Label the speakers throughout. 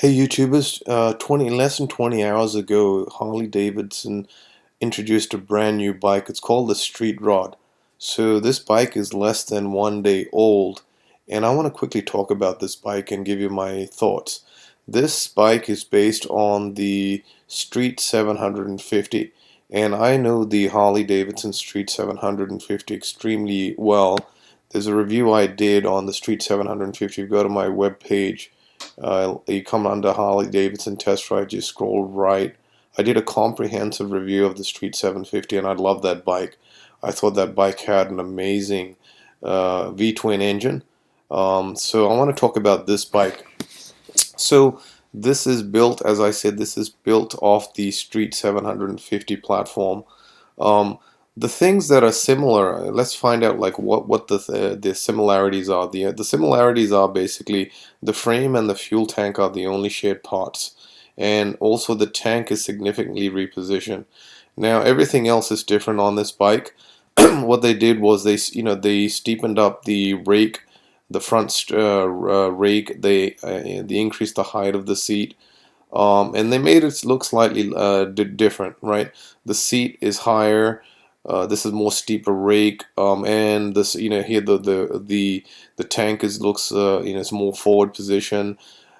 Speaker 1: Hey YouTubers, 20 less than 20 hours ago, Harley Davidson introduced a brand new bike. It's called the Street Rod. So this bike is less than 1 day old, and I want to quickly talk about this bike and give you my thoughts. This bike is based on the Street 750, and I know the Harley Davidson Street 750 extremely well. There's a review I did on the Street 750. If you go to my webpage, you come under Harley Davidson Test Ride, you scroll right. I did a comprehensive review of the Street 750 and I love that bike. I thought that bike had an amazing V-twin engine. So I want to talk about this bike. So this is built, as I said, this is built off the Street 750 platform. Um, the things that are similar, let's find out like what the similarities are. The similarities are basically the frame and the fuel tank are the only shared parts, and also the tank is significantly repositioned. Now everything else is different on this bike. What they did was they steepened up the rake, the front rake. They increased the height of the seat. And they made it look slightly different, right? The seat is higher. This is more steeper rake, and this, here the tank looks, it's more forward position.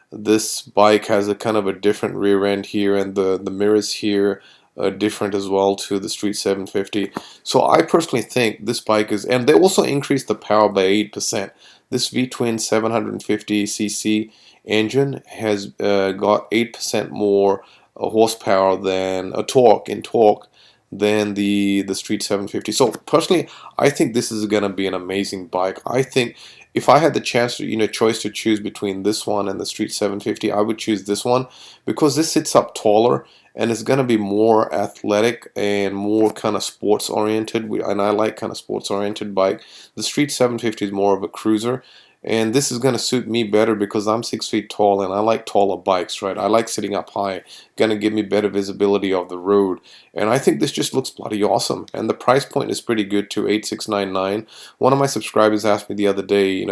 Speaker 1: This bike has a kind of a different rear end here, and the mirrors here are different as well to the Street 750. So I personally think this bike is, and they also increased the power by 8%. This V-twin 750cc engine has got 8% more horsepower than a torque than the Street 750. So personally, I think this is gonna be an amazing bike. I think if I had the chance to, choice to choose between this one and the Street 750, I would choose this one because this sits up taller and it's gonna be more athletic and more kind of sports oriented. And I like kind of sports oriented bike. The Street 750 is more of a cruiser. And this is going to suit me better because I'm 6 feet tall and I like taller bikes, right? I like sitting up high. Going to give me better visibility of the road. And I think this just looks bloody awesome. And the price point is pretty good too, 8699. One of my subscribers asked me the other day,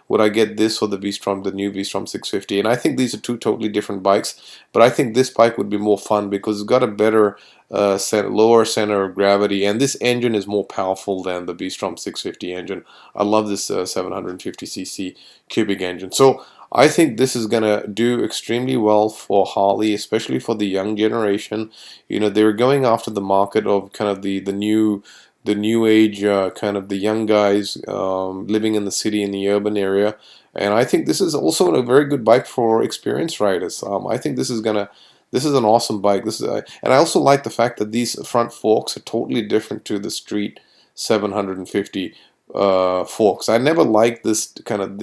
Speaker 1: would I get this or the V-Strom, the new V-Strom 650? And I think these are two totally different bikes. But I think this bike would be more fun because it's got a better lower center of gravity, and this engine is more powerful than the V-Strom 650 engine. I love this 750cc cubic engine. So I think this is gonna do extremely well for Harley, especially for the young generation. They're going after the market of kind of the new age, kind of the young guys living in the city, in the urban area. And I think this is also a very good bike for experienced riders. I think this is an awesome bike. And I also like the fact that these front forks are totally different to the Street 750 forks. I never liked this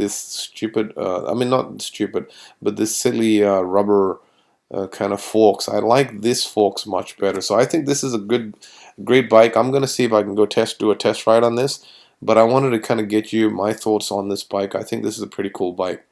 Speaker 1: stupid, I mean not stupid, but this silly rubber kind of forks. I like this forks much better. So I think this is a great bike. I'm gonna see if I can go do a test ride on this. But I wanted to kind of get you my thoughts on this bike. I think this is a pretty cool bike.